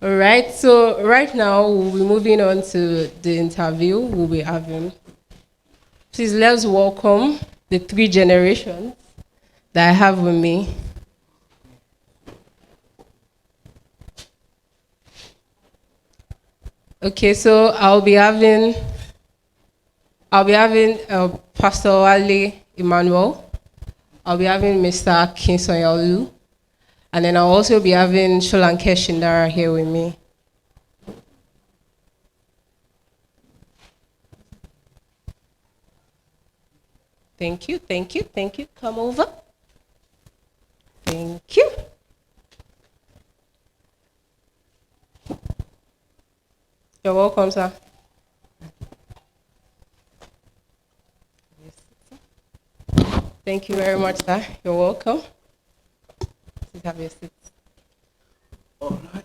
All right, so right now we'll be moving on to the interview we'll be having. Please let's welcome the three generations that I have with me. Okay, so I'll be having Pastor Ali Emmanuel. I'll be having Mr. Kinsoyalu, and then I'll also be having Sholanke Shindara here with me. Thank you, thank you, thank you. Come over. Thank you. You're welcome, sir. Thank you very much, sir. You're welcome. Please have your seat. All right.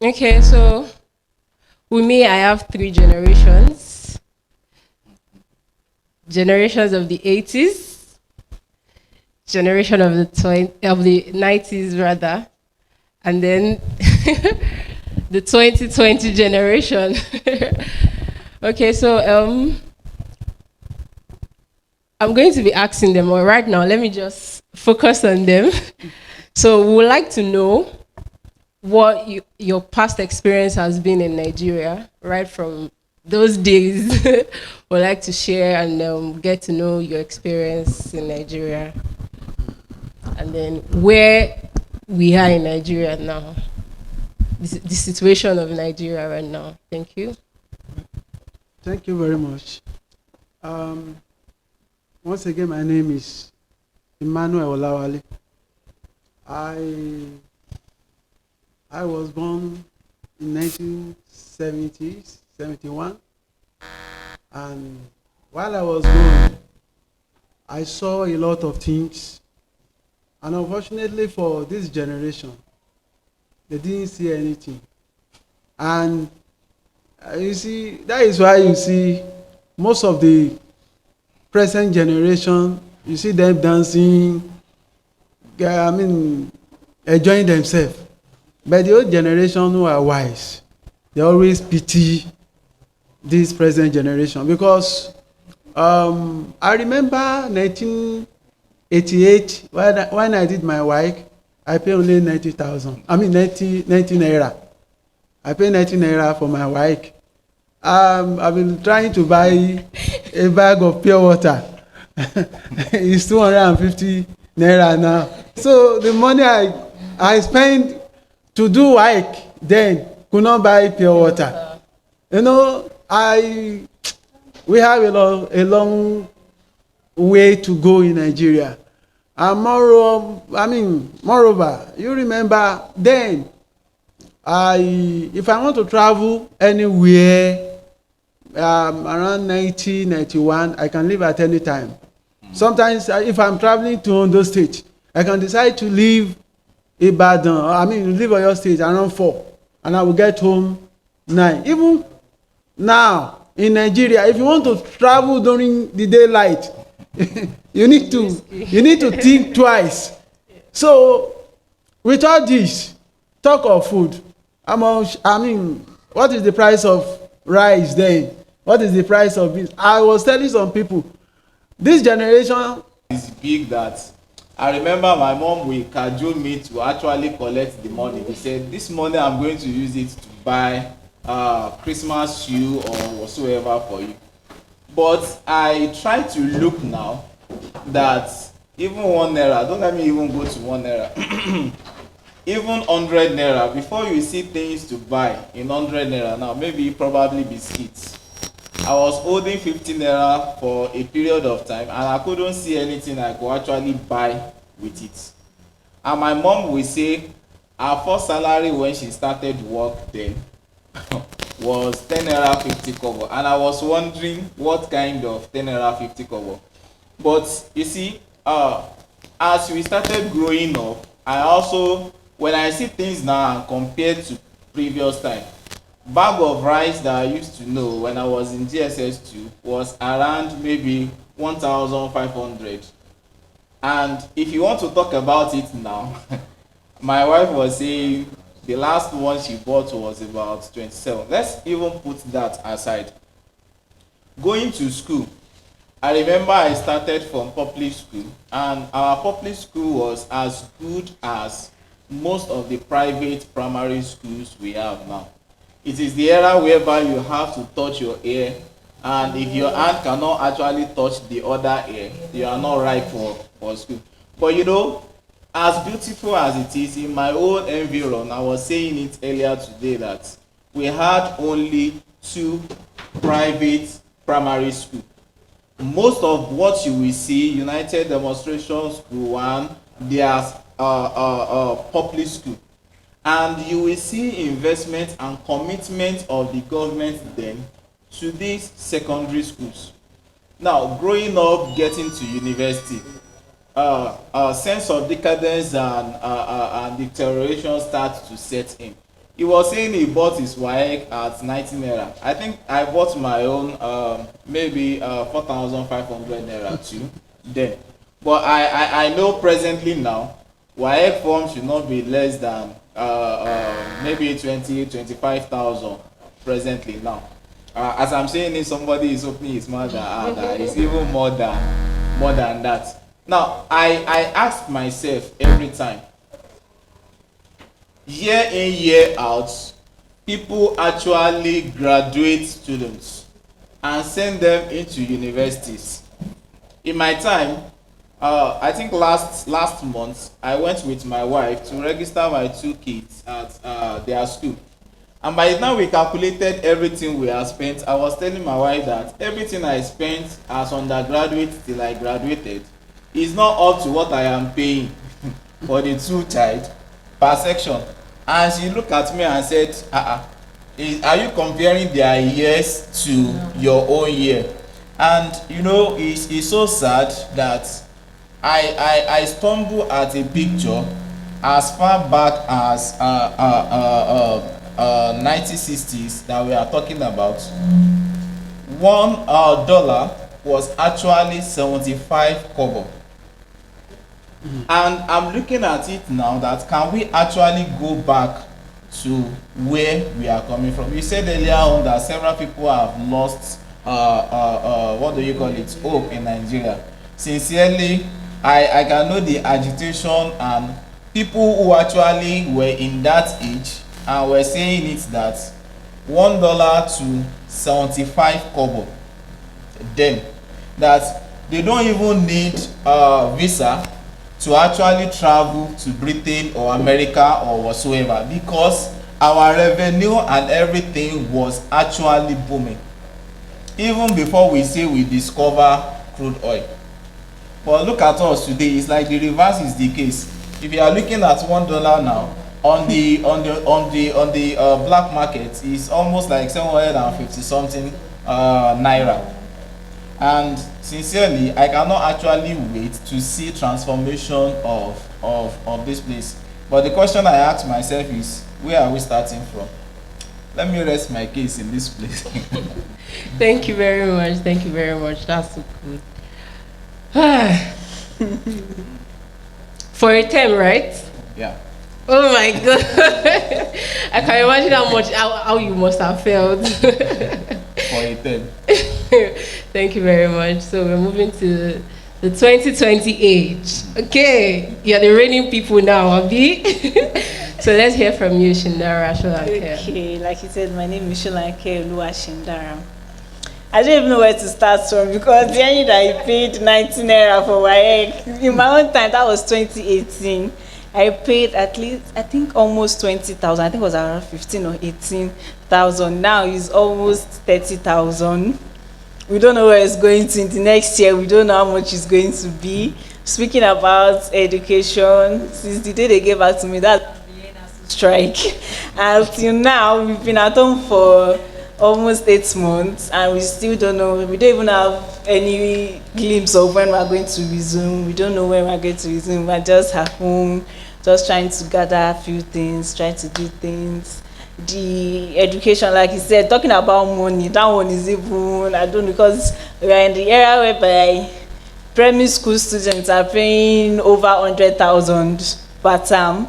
Okay, so with me, I have three generations. Generations of the 80s, generation of the 90s rather, and then the 2020 generation. Okay, so I'm going to be asking them, well, right now, let me just focus on them. So we would like to know what your past experience has been in Nigeria, right from those days. Would like to share and get to know your experience in Nigeria, and then where we are in Nigeria now, the situation of Nigeria right now. Thank you. Thank you very much. Um, Once again, my name is Emmanuel Olawale. I I was born in 1970s, 71, and while I was growing, I saw a lot of things, and unfortunately for this generation, they didn't see anything. And you see, that is why you see most of the present generation, you see them dancing, I mean, enjoying themselves. But the old generation who are wise, they always pity this present generation because I remember 1988 when I did my work, I paid only 90,000. I mean 90 naira. I paid 90 naira for my work. I've been trying to buy a bag of pure water. It's 250 naira now. So the money I spent to do work then could not buy pure water. You know, we have a long way to go in Nigeria. And moreover, you remember then, if I want to travel anywhere around 1991, I can leave at any time. Sometimes, if I'm traveling to Ondo State, I can decide to leave Ibadan, leave Oyo State around 4, and I will get home 9. Even now, in Nigeria, if you want to travel during the daylight, you need to think twice. So, with all this, talk of food, what is the price of rice then? What is the price of beans? I was telling some people, this generation is big that I remember my mom will cajole me to actually collect the money. He said, this money I'm going to use it to buy Christmas shoe or whatsoever for you. But I try to look now that even 1 naira, don't let me even go to 1 naira, even 100 naira, before you see things to buy in 100 naira now, maybe probably biscuits. I was holding 50 naira for a period of time and I couldn't see anything I could actually buy with it. And my mom will say her first salary when she started work then was 10 naira 50 kobo, and I was wondering what kind of 10 naira 50 kobo. But you see, as we started growing up, I also, when I see things now compared to previous time, bag of rice that I used to know when I was in GSS2 was around maybe 1,500. And if you want to talk about it now, my wife was saying the last one she bought was about 27. Let's even put that aside. Going to school, I remember I started from public school, and our public school was as good as most of the private primary schools we have now. It is the era whereby you have to touch your ear, and if your hand cannot actually touch the other ear, you are not right for school. But you know, as beautiful as it is, in my own environment, I was saying it earlier today that we had only two private primary schools. Most of what you will see, United Demonstration School 1, there's public school. And you will see investment and commitment of the government then to these secondary schools. Now, growing up, getting to university, a sense of decadence and deterioration starts to set in. He was saying he bought his WAEC at 19 naira. I think I bought my own maybe 4,500 naira too then. But I know presently now, WAEC form should not be less than maybe 25,000 presently now. As I'm saying it, somebody is opening his mouth that is even more than that. Now, I ask myself every time, year in, year out, people actually graduate students and send them into universities. In my time, I think last month, I went with my wife to register my two kids at their school. And by the time we calculated everything we have spent, I was telling my wife that everything I spent as undergraduate till I graduated is not up to what I am paying for the two child per section. And she looked at me and said, are you comparing their years to your own year? And you know, it's so sad that I stumble at a picture as far back as 1960s that we are talking about. $1 was actually 75 kobo. And I'm looking at it now that can we actually go back to where we are coming from? You said earlier on that several people have lost what do you call it, hope in Nigeria. Sincerely, I can know the agitation and people who actually were in that age and were saying it that $1 to 75 kobo then, that they don't even need visa to actually travel to Britain or America or whatsoever, because our revenue and everything was actually booming even before we say we discover crude oil. But look at us today, it's like the reverse is the case. If you are looking at $1 now on the black market, is almost like 750 something naira. And sincerely, I cannot actually wait to see transformation of this place. But the question I ask myself is, where are we starting from? Let me rest my case in this place. Thank you very much. Thank you very much. That's so good. For a term, right? Yeah. Oh my god. I can imagine how you must have felt. For a term. Thank you very much. So we're moving to the 2020 age. Okay, you're the reigning people now, Abi. So let's hear from you, Shindara Sholanke. Okay, like you said, my name is Sholanke Oluwa Shindara. I don't even know where to start from, because the year that I paid 19 naira for WAEC, in my own time, that was 2018. I paid at least, I think, almost 20,000. I think it was around 15 or 18,000. Now it's almost 30,000. We don't know where it's going to in the next year. We don't know how much it's going to be. Speaking about education, since the day they gave back to me, that's strike. Until now, we've been at home for almost 8 months, and we still don't know. We don't even have any glimpse of when we're going to resume. We don't know when we're going to resume. We're just at home, just trying to gather a few things, trying to do things. the education, like you said, talking about money, that one is even, I don't know, because we are in the era whereby primary school students are paying over 100,000 per term.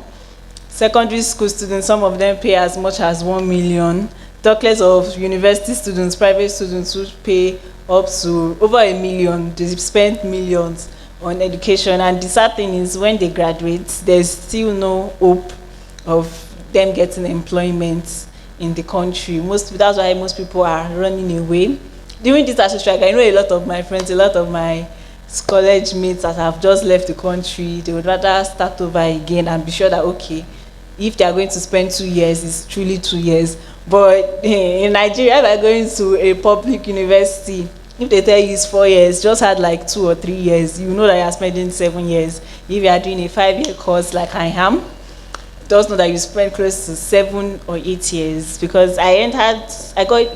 Secondary school students, some of them pay as much as 1 million. Talk less of university students, private students who pay up to over 1 million. They spend millions on education, and the sad thing is when they graduate, there's still no hope of them getting employment in the country. That's why most people are running away. During this ASU strike, I know a lot of my friends, a lot of my college mates that have just left the country, they would rather start over again and be sure that, okay, if they are going to spend 2 years, it's truly 2 years. But in Nigeria, if you are going to a public university, if they tell you it's 4 years, just had like 2 or 3 years, you know that you are spending 7 years. If you are doing a 5-year course like I am, just know that you spend close to 7 or 8 years. Because I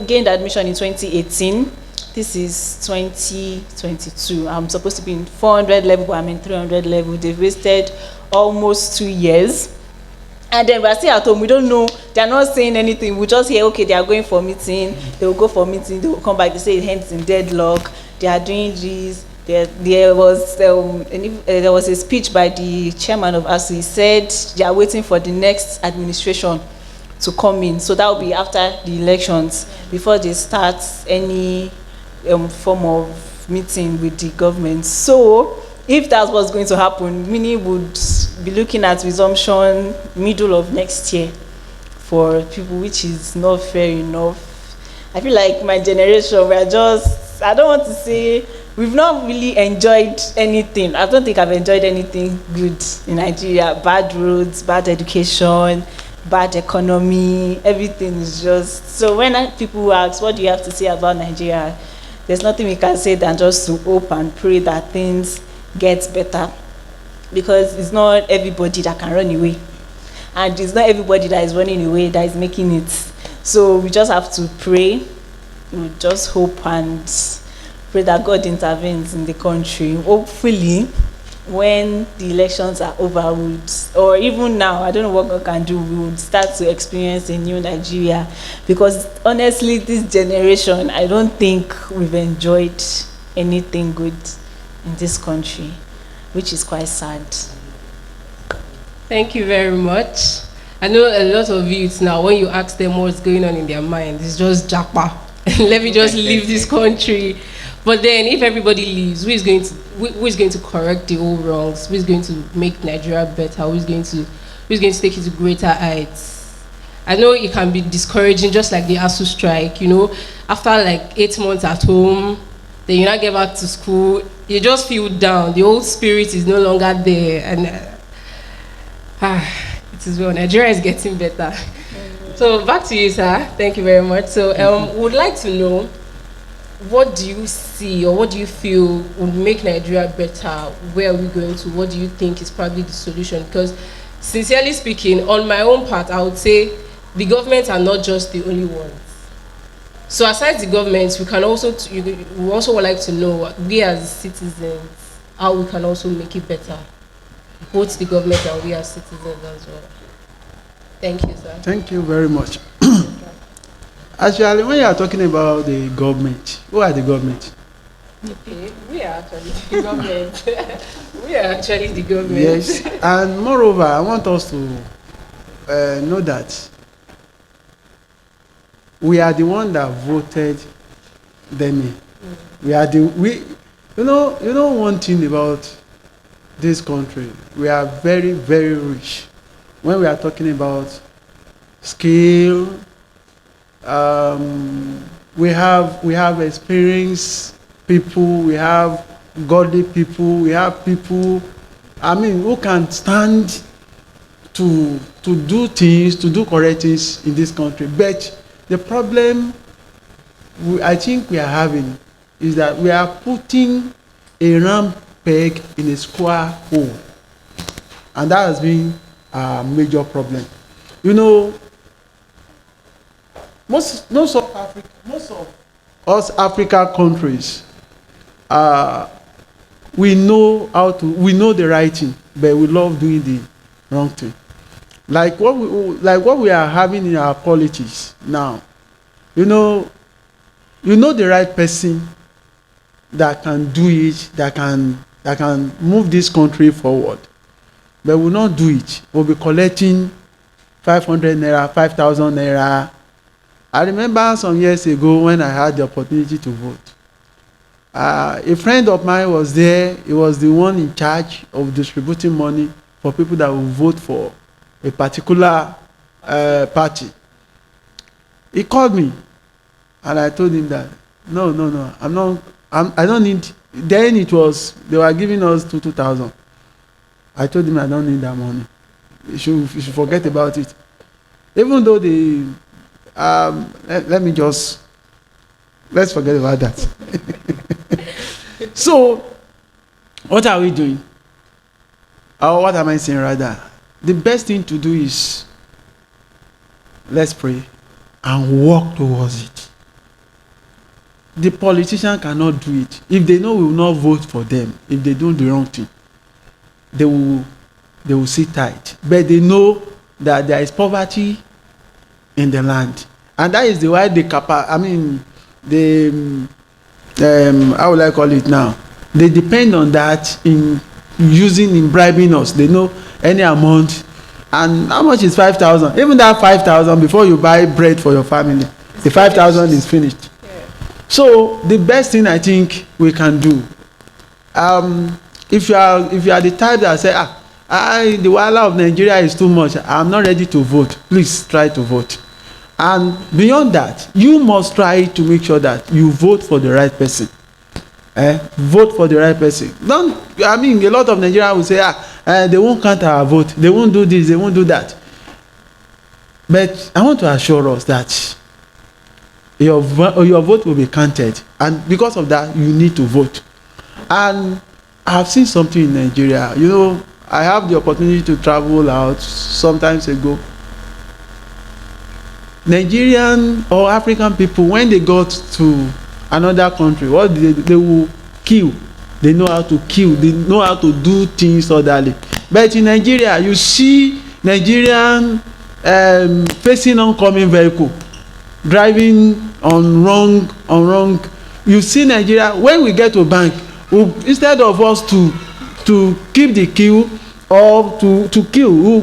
gained admission in 2018. This is 2022. I'm supposed to be in 400 level, but I'm in 300 level. They've wasted almost 2 years. And then we're still at home. We don't know. They're not saying anything. We just hear, okay, they are going for meeting. They will go for meeting. They will come back. They say it ends in deadlock. They are doing this. There was a speech by the chairman of ASU. He said they are waiting for the next administration to come in. So that will be after the elections, before they start any form of meeting with the government. So if that's what's going to happen, Mini would be looking at resumption middle of next year for people, which is not fair enough. I feel like my generation, we are just, I don't want to say, we've not really enjoyed anything. I don't think I've enjoyed anything good in Nigeria. Bad roads, bad education, bad economy, everything is just, so when people ask, what do you have to say about Nigeria? There's nothing we can say than just to hope and pray that things get better, because it's not everybody that can run away, and it's not everybody that is running away that is making it. So we just have to pray, we just hope and pray that God intervenes in the country. Hopefully when the elections are over, or even now, I don't know what God can do, we would start to experience a new Nigeria. Because honestly, this generation, I don't think we've enjoyed anything good in this country, which is quite sad. Thank you very much. I know a lot of youths now, when you ask them what's going on in their mind, it's just japa. Let me just leave this country. But then if everybody leaves, who is going to correct the old wrongs? Who is going to make Nigeria better? Who is going to take it to greater heights? I know it can be discouraging, just like the ASU strike, you know, after like 8 months at home, then you not get back to school, you just feel down. The old spirit is no longer there, and it is well. Nigeria is getting better. So back to you, sir. Thank you very much. So would like to know, what do you see or what do you feel would make Nigeria better? Where are we going to? What do you think is probably the solution? Because sincerely speaking, on my own part, I would say the governments are not just the only ones. So aside the governments, we also would like to know, we as citizens, how we can also make it better. Both the government and we as citizens as well. Thank you, sir. Thank you very much. Actually, when you are talking about the government, who are the government? Okay, we are actually the government. We are actually the government. Yes, and moreover, I want us to know that we are the one that voted them in. You know one thing about this country, we are very, very rich. When we are talking about skill, we have experienced people, we have godly people, we have people, who can stand to do things, to do correct things in this country. But the problem I think we are having is that we are putting a round peg in a square hole, and that has been a major problem. You know, most of us African countries, we know the right thing, but we love doing the wrong thing. like what we are having in our politics now. You know the right person that can do it, that can move this country forward, but will not do it. We'll be collecting 500 naira, 5,000 naira. I remember some years ago when I had the opportunity to vote. A friend of mine was there. He was the one in charge of distributing money for people that will vote for a particular party. He called me, and I told him that no, I don't need. Then they were giving us 2,000. I told him I don't need that money. You should forget about it. Even though let's forget about that. So, what are we doing? Or what am I saying rather? The best thing to do is let's pray and work towards it. The politician cannot do it. If they know we will not vote for them, if they do the wrong thing, they will sit tight. But they know that there is poverty in the land, and that is the why how will I call it now? They depend on that in bribing us. They know any amount, and how much is 5,000? Even that 5,000, before you buy bread for your family, the 5,000 is finished. Yeah. So the best thing I think we can do, if you are the type that say, the wahala of Nigeria is too much, I'm not ready to vote, please try to vote. And beyond that, you must try to make sure that you vote for the right person. Vote for the right person. A lot of Nigerians will say, they won't count our vote, they won't do this, they won't do that. But I want to assure us that your vote will be counted, and because of that, you need to vote. And I've seen something in Nigeria. I have the opportunity to travel out sometimes ago. Nigerian or African people, when they got to another country, what they will kill. They know how to kill. They know how to do things orderly. But in Nigeria, you see Nigerian facing oncoming vehicle, driving on wrong. You see Nigeria, when we get to bank, instead of us to keep the queue or to kill,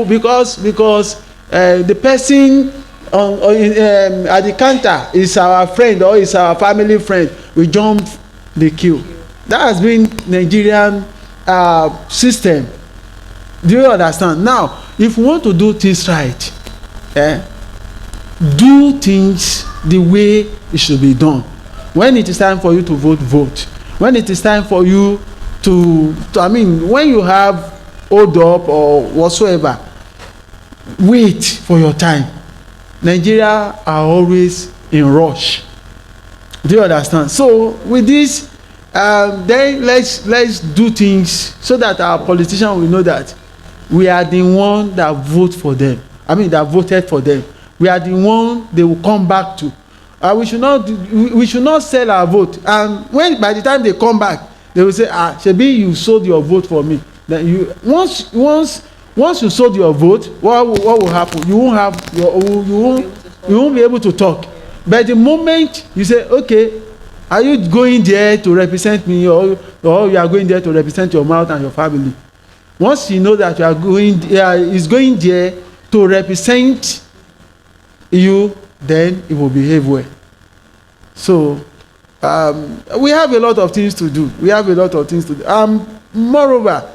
because the person at the counter is our friend or is our family friend, we jump the queue. That has been Nigerian system. Do you understand? Now, if we want to do things right, do things the way it should be done. When it is time for you to vote, vote. When it is time for you when you have hold up or whatsoever, wait for your time. Nigeria are always in rush. Do you understand? So with this, then let's do things so that our politicians will know that we are the one that vote for them. That voted for them. We are the one they will come back to. We should not sell our vote. And when by the time they come back, they will say, Shebi, you sold your vote for me. Then once you sold your vote, what will happen? You won't be able to talk. But the moment you say, okay, are you going there to represent me, or you are going there to represent your mouth and your family? Once you know that you are going, is going there to represent you, then it will behave well. So we have a lot of things to do. Moreover,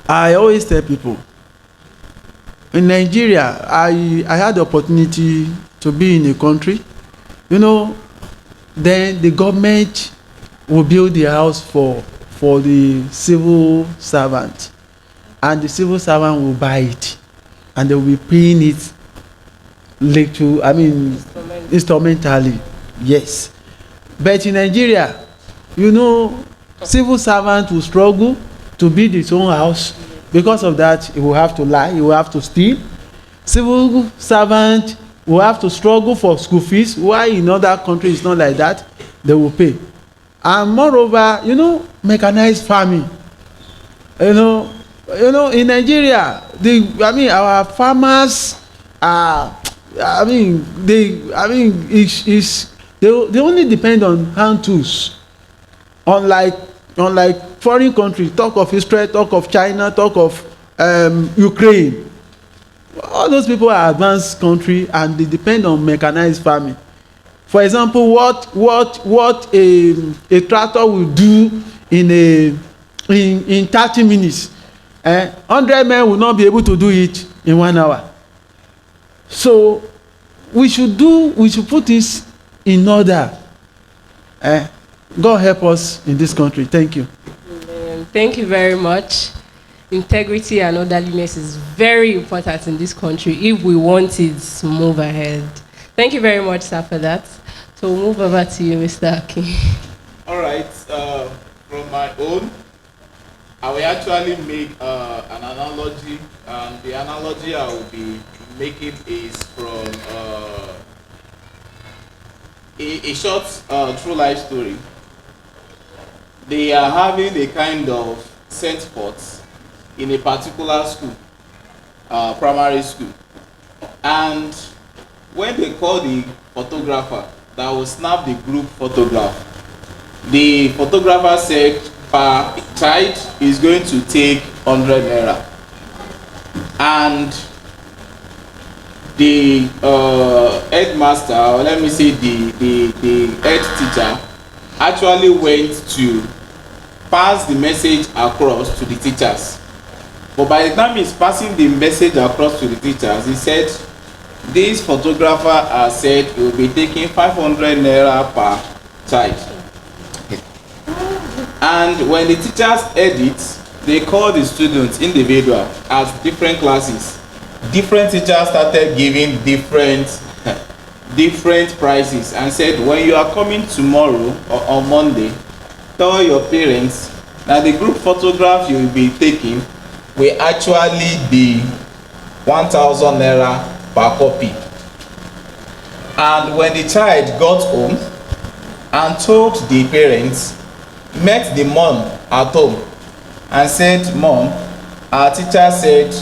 I always tell people, in Nigeria, I had the opportunity to be in a country, then the government will build the house for the civil servant, and the civil servant will buy it, and they will be paying it instrumentally. Yes. But in Nigeria, civil servant will struggle to build his own house. Because of that, he will have to lie, he will have to steal. Civil servant will have to struggle for school fees. Why in other countries it's not like that? They will pay. And moreover, mechanized farming. You know, in Nigeria, our farmers are, they only depend on hand tools. Unlike foreign countries, talk of Israel, talk of China, talk of Ukraine. All those people are advanced country and they depend on mechanized farming. For example, what a tractor will do in 30 minutes, 100 men will not be able to do it in 1 hour. So we should put this in order. God help us in this country. Thank you. Thank you very much. Integrity and orderliness is very important in this country if we want it to move ahead. Thank you very much, sir, for that. So we'll move over to you, Mr. Aki. All right. From my own, I will actually make an analogy, and the analogy I will be making is from a short true life story. They are having a kind of set spot in a particular school, primary school, and when they call the photographer that will snap the group photograph, the photographer said per child is going to take 100 naira, and the headmaster, or let me say the head teacher, actually went to pass the message across to the teachers. But by the time he's passing the message across to the teachers, he said this photographer has said he will be taking 500 naira per child. And when the teachers heard it, they called the students individual as different classes. Different teachers started giving different prices and said, when you are coming tomorrow or on Monday, tell your parents that the group photograph you will be taking will actually be 1,000 naira per copy. And when the child got home and told the parents, met the mom at home and said, Mom, our teacher said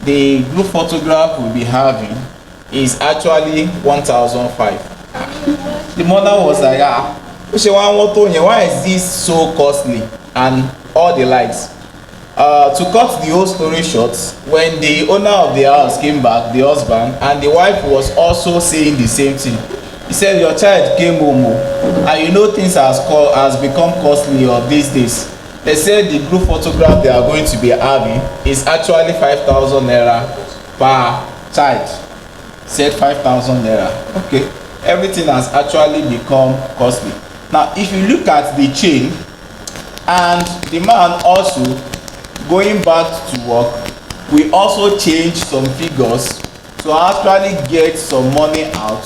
the group photograph we'll be having is actually 1,005. The mother was like, why is this so costly? And all the likes. To cut the whole story short, when the owner of the house came back, the husband, and the wife was also saying the same thing. He said, your child came home and you know things has become costly of these days. They said the group photograph they are going to be having is actually 5,000 naira per child. Said 5,000 naira. Okay, everything has actually become costly. Now if you look at the chain, and the man also going back to work, we also change some figures to actually get some money out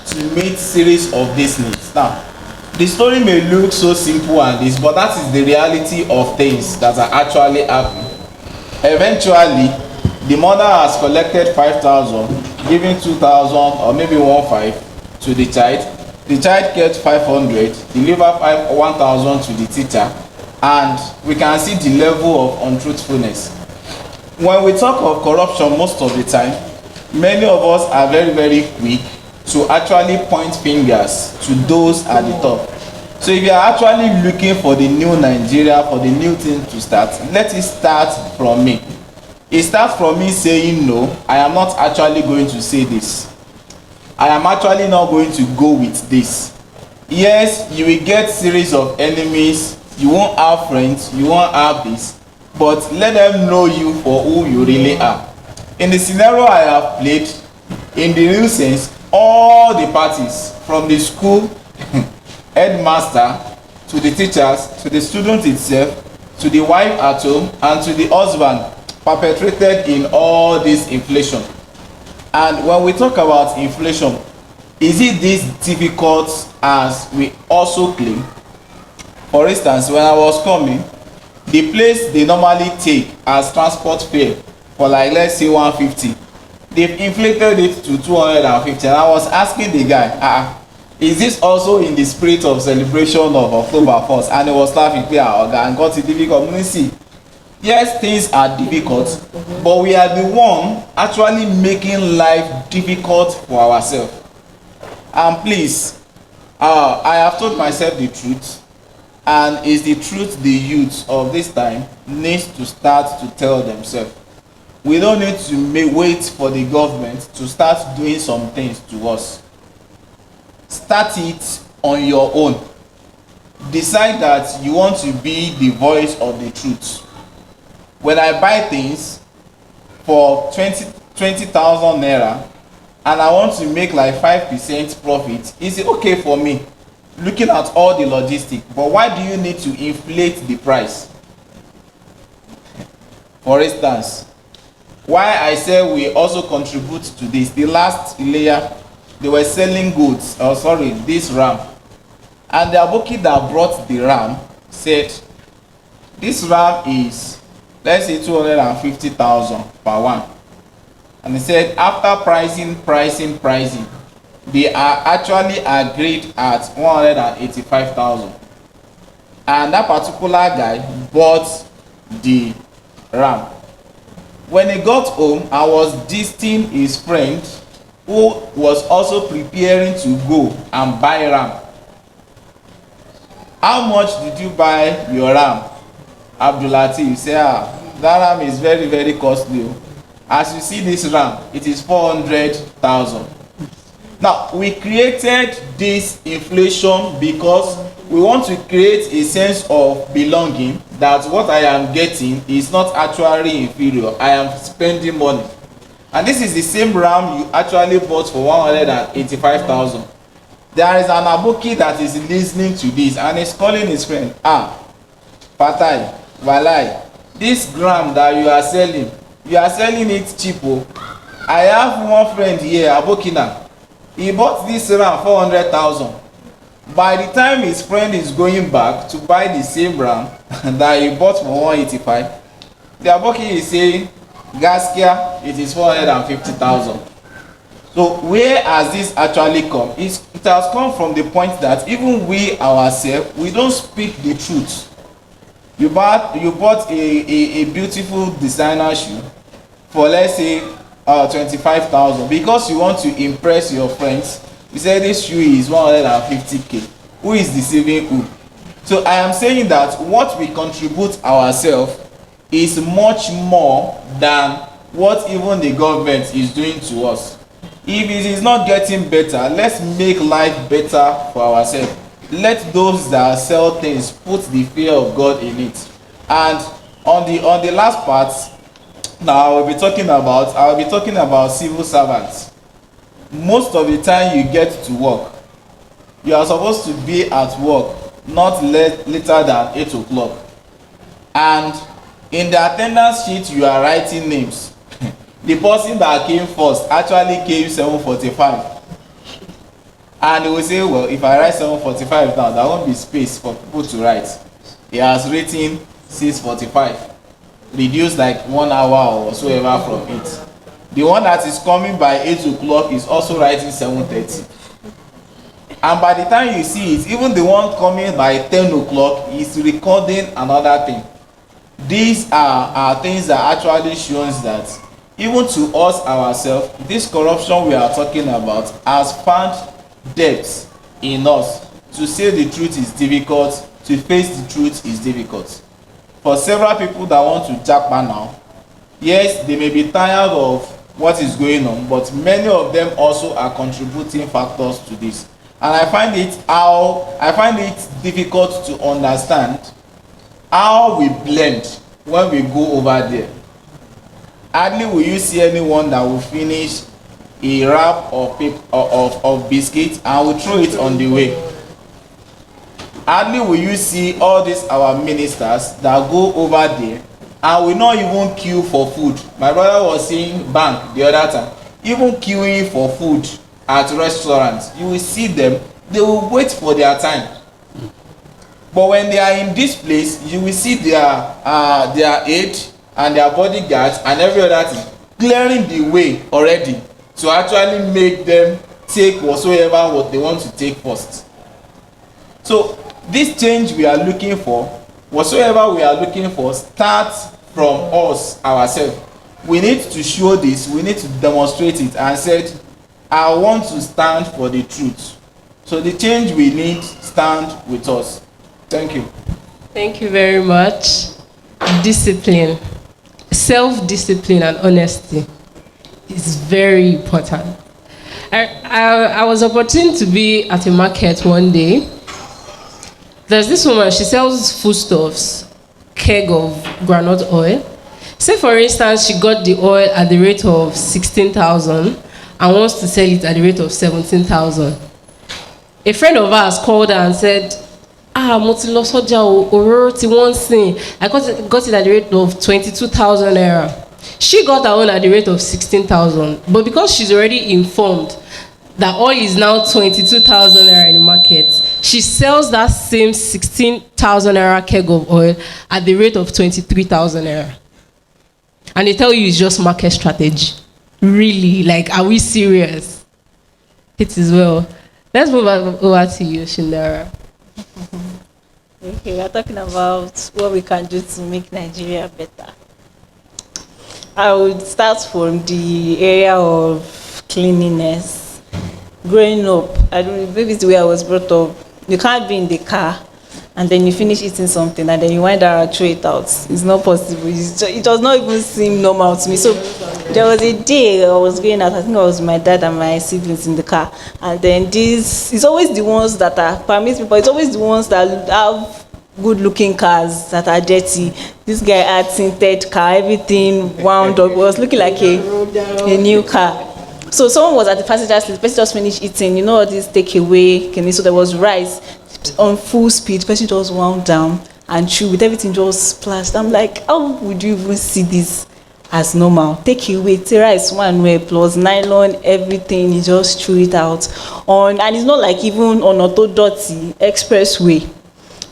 to meet series of these needs. Now the story may look so simple and this, but that is the reality of things that are actually happening. Eventually the mother has collected 5,000, giving 2,000 or maybe 1,500 to the child. The child gets 500, deliver 1,000 to the teacher, and we can see the level of untruthfulness. When we talk of corruption, most of the time, many of us are very, very quick to actually point fingers to those at the top. So if you are actually looking for the new Nigeria, for the new thing to start, let it start from me. It starts from me saying, no, I am not actually going to say this. I am actually not going to go with this. Yes, you will get series of enemies, you won't have friends, you won't have this, but let them know you for who you really are. In the scenario I have played, in the real sense, all the parties, from the school headmaster to the teachers to the student itself to the wife at home and to the husband, perpetrated in all this inflation. And when we talk about inflation, is it this difficult as we also claim? For instance, when I was coming, the place they normally take as transport fare for like, let's say 150, they've inflated it to 250. And I was asking the guy, is this also in the spirit of celebration of October 1st? And he was laughing, and got it difficult. See, Yes, things are difficult, but we are the one actually making life difficult for ourselves. And please, I have told myself the truth, and it's the truth the youth of this time needs to start to tell themselves. We don't need to wait for the government to start doing some things to us. Start it on your own. Decide that you want to be the voice of the truth. When I buy things for 20,000 naira and I want to make like 5% profit, is it okay for me? Looking at all the logistics, but why do you need to inflate the price? For instance, why I say we also contribute to this, the last layer, they were selling goods, this ram, and the aboki that brought the ram said this ram is, let's say, 250,000 per one, and he said after pricing, they are actually agreed at 185,000, and that particular guy bought the ram. When he got home, I was dissing his friend who was also preparing to go and buy ram. How much did you buy your ram? Abdulatif say, that ram is very, very costly. As you see this ram, it is 400,000. Now, we created this inflation because we want to create a sense of belonging, that what I am getting is not actually inferior. I am spending money. And this is the same ram you actually bought for 185,000. There is an aboki that is listening to this and is calling his friend, Patai, Walai, this gram that you are selling it cheap. I have one friend here, Abokina. He bought this ram 400,000. By the time his friend is going back to buy the same ram that he bought for 185, the aboki is saying, Gaskia, it is 450,000. So where has this actually come? It has come from the point that even we ourselves, we don't speak the truth. You bought a beautiful designer shoe for, let's say, 25,000, because you want to impress your friends. You say this shoe is 150k. Who is deceiving who? So I am saying that what we contribute ourselves is much more than what even the government is doing to us. If it is not getting better, let's make life better for ourselves. Let those that sell things put the fear of God in it. And on the last part, now I will be talking about civil servants. Most of the time you get to work, you are supposed to be at work not later than 8 o'clock, and in the attendance sheet you are writing names. The person that came first actually came 7:45, and they will say, well, if I write 7:45 now, there won't be space for people to write. He has written 6:45, reduce like 1 hour or whatsoever from it. The one that is coming by 8 o'clock is also writing 7:30, and by the time you see it, even the one coming by 10 o'clock is recording another thing. These are things that actually shows that even to us ourselves, this corruption we are talking about has found depth in us. To say the truth is difficult, to face the truth is difficult. For several people that want to japa now, yes, they may be tired of what is going on, but many of them also are contributing factors to this. And I find it difficult to understand how we blend when we go over there. Hardly will you see anyone that will finish a wrap of biscuits and will throw it on the way. Hardly will you see all these our ministers that go over there and will not even queue for food. My brother was saying bank the other time, even queuing for food at restaurants, you will see them, they will wait for their time. But when they are in this place, you will see their aide and their bodyguards and every other thing clearing the way already to actually make them take whatsoever what they want to take first. So this change we are looking for, whatsoever we are looking for, starts from us ourselves. We need to show this, we need to demonstrate it, and said, I want to stand for the truth. So the change we need stand with us. Thank you. Thank you very much. Discipline, self-discipline and honesty is very important. I was opportune to be at a market one day. There's this woman, she sells foodstuffs, keg of groundnut oil. Say for instance, she got the oil at the rate of 16,000 and wants to sell it at the rate of 17,000. A friend of ours called her and said, mo ti lọ sọ́jà o, òróró tí wọ́n ń sìn. I got it at the rate of 22,000 naira. She got her own at the rate of 16,000. But because she's already informed that oil is now 22,000 naira in the market, she sells that same 16,000 naira keg of oil at the rate of 23,000 naira. And they tell you it's just market strategy. Really? Like, are we serious? It is well. Let's move over to you, Shindara. Okay, we are talking about what we can do to make Nigeria better. I would start from the area of cleanliness. Growing up, I don't know, maybe it's the way I was brought up. You can't be in the car and then you finish eating something and then you wind down and throw it out. It's not possible. It does not even seem normal to me. So there was a day I was going out. I think I was with my dad and my siblings in the car, and then it's always the ones that are permit me, but it's always the ones that have good-looking cars that are dirty. This guy had tinted car, everything wound up. It was looking like a new car. So someone was at the passenger seat. The person just finished eating. You know all this takeaway. So there was rice on full speed. The person just wound down and chew with everything just splashed. I'm like, how would you even see this as normal? Takeaway, rice one way plus nylon, everything. You just chew it out and it's not like even on auto dirty expressway.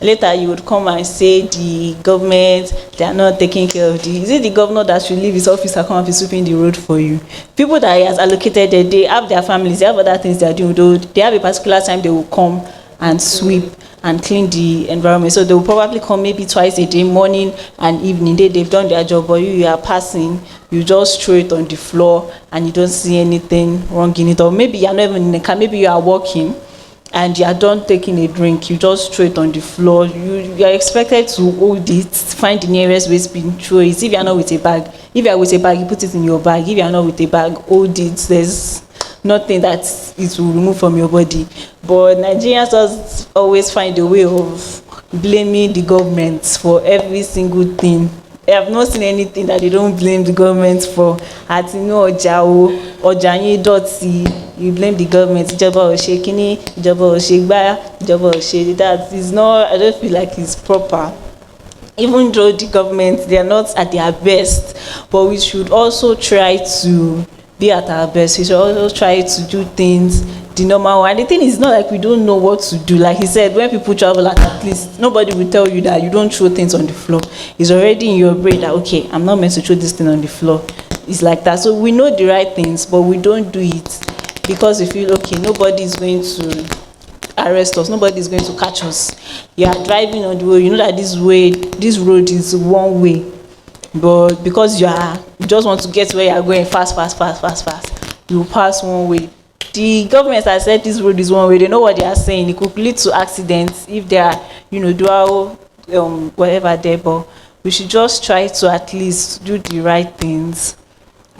Later you would come and say the government, they are not taking care of is it the governor that should leave his office and come and be sweeping the road for you? People that he has allocated, they have their families, they have other things they are doing. They have a particular time they will come and sweep and clean the environment. So they will probably come maybe twice a day, morning and evening. They've done their job, but you are passing, you just throw it on the floor and you don't see anything wrong in it. Or maybe you are not even in the car, maybe you are walking and you are done taking a drink, you just throw it on the floor. You are expected to hold it, find the nearest waste bin, throw it. If you are not with a bag, if you are with a bag, you put it in your bag. If you are not with a bag, hold it. There's nothing that it will remove from your body. But Nigerians just always find a way of blaming the government for every single thing. I have not seen anything that they don't blame the government for. Àti inú ọjà o, ọjà yín dọ̀tí, you blame the government. Ìjọba ò ṣe kíní, ìjọba ò ṣe gbá, ìjọba ò ṣe that. Is not, I don't feel like it's proper. Even though the government, they are not at their best, but we should also try to be at our best. We should also try to do things the normal way. And the thing is not like we don't know what to do. Like he said, when people travel, at least nobody will tell you that you don't throw things on the floor. It's already in your brain that, okay, I'm not meant to throw this thing on the floor. It's like that. So we know the right things, but we don't do it because we feel, okay, nobody is going to arrest us, nobody is going to catch us. You are driving on the road, you know that this road is one way, but because you just want to get where you are going fast, you pass one way. The government has said this road is one way. They know what they are saying. It could lead to accidents if they are, dual whatever there. But we should just try to at least do the right things.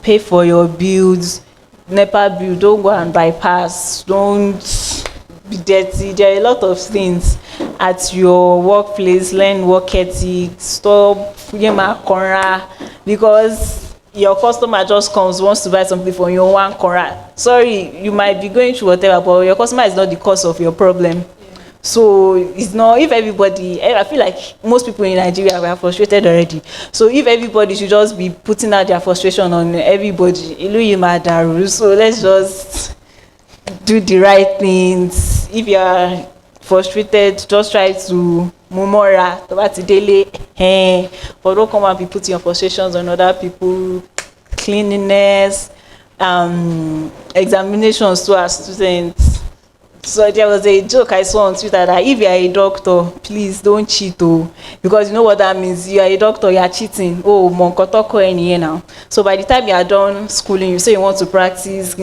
Pay for your bills, NEPA bill. Don't go and bypass. Don't be dirty. There are a lot of things at your workplace. Learn work ethic. Stop corner because your customer just wants to buy something from your one corner. Sorry, you might be going through whatever, but your customer is not the cause of your problem. So it's not, if everybody, I feel like most people in Nigeria were frustrated already. So if everybody should just be putting out their frustration on everybody, so let's just do the right things. If you are frustrated, just try to mumora, but don't come and be putting your frustrations on other people. Cleanliness, examinations to our students. So there was a joke I saw on Twitter that if you are a doctor, please don't cheat, oh, because you know what that means. You are a doctor, you are cheating. Oh, monkotoko any now. So by the time you are done schooling, you say you want to practice.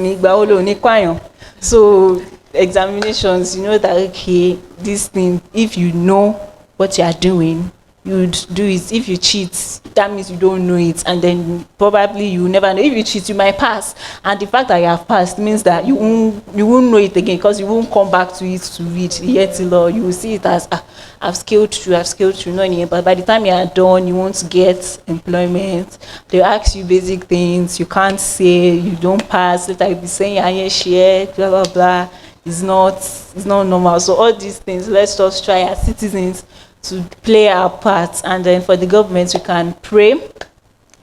So examinations, you know that okay, this thing. If you know what you are doing, you would do it. If you cheat, that means you don't know it, and then probably you never know. If you cheat, you might pass, and the fact that you have passed means that you won't know it again, because you won't come back to it to read yet law. You will see it as I've scaled through, no anymore. But by the time you are done, you won't get employment. They ask you basic things you can't say, you don't pass. Later you be saying I share, blah blah blah. It's not normal. So all these things, let's just try as citizens to play our part, and then for the government we can pray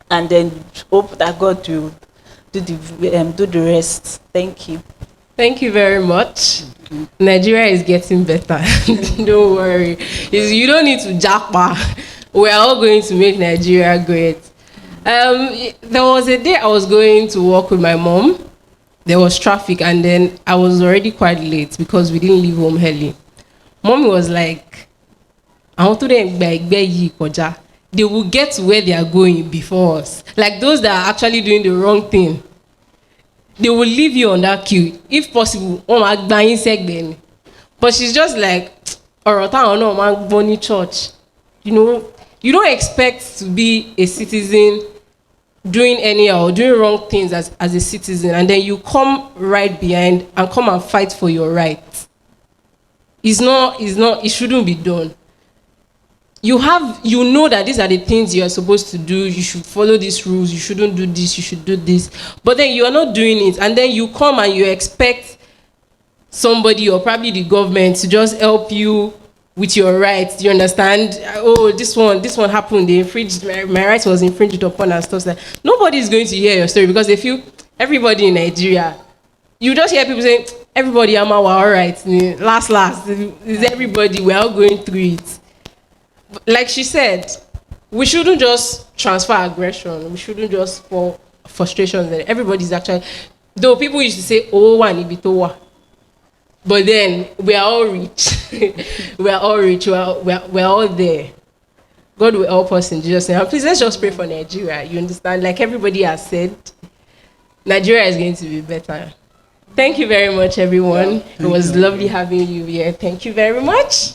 and then hope that God will do the rest. Thank you. Thank you very much. Nigeria is getting better. Don't worry. You don't need to japa. We're all going to make Nigeria great. There was a day I was going to work with my mom. There was traffic, and then I was already quite late because we didn't leave home early. Mommy was like, I want to they will get to where they are going before us. Like those that are actually doing the wrong thing, they will leave you on that queue. If possible, but she's just like, Bonnie church. You know, you don't expect to be a citizen doing anyhow, doing wrong things as a citizen, and then you come right behind and come and fight for your rights. It shouldn't be done. You know that these are the things you are supposed to do. You should follow these rules. You shouldn't do this. You should do this. But then you are not doing it, and then you come and you expect somebody or probably the government to just help you with your rights. Do you understand? Oh, this one happened. They infringed my rights was infringed upon and stuff like that. Nobody is going to hear your story because they feel everybody in Nigeria. You just hear people saying everybody, we're all right. Last is everybody. We're all going through it. Like she said, we shouldn't just transfer aggression. We shouldn't just pour frustrations. Everybody's actually, though people used to say, oh, one ibitowa. But then we are all rich. We are all rich. We're all there. God will help us in Jesus' name. And please, let's just pray for Nigeria. You understand? Like everybody has said, Nigeria is going to be better. Thank you very much, everyone. It was lovely having you here. Thank you very much.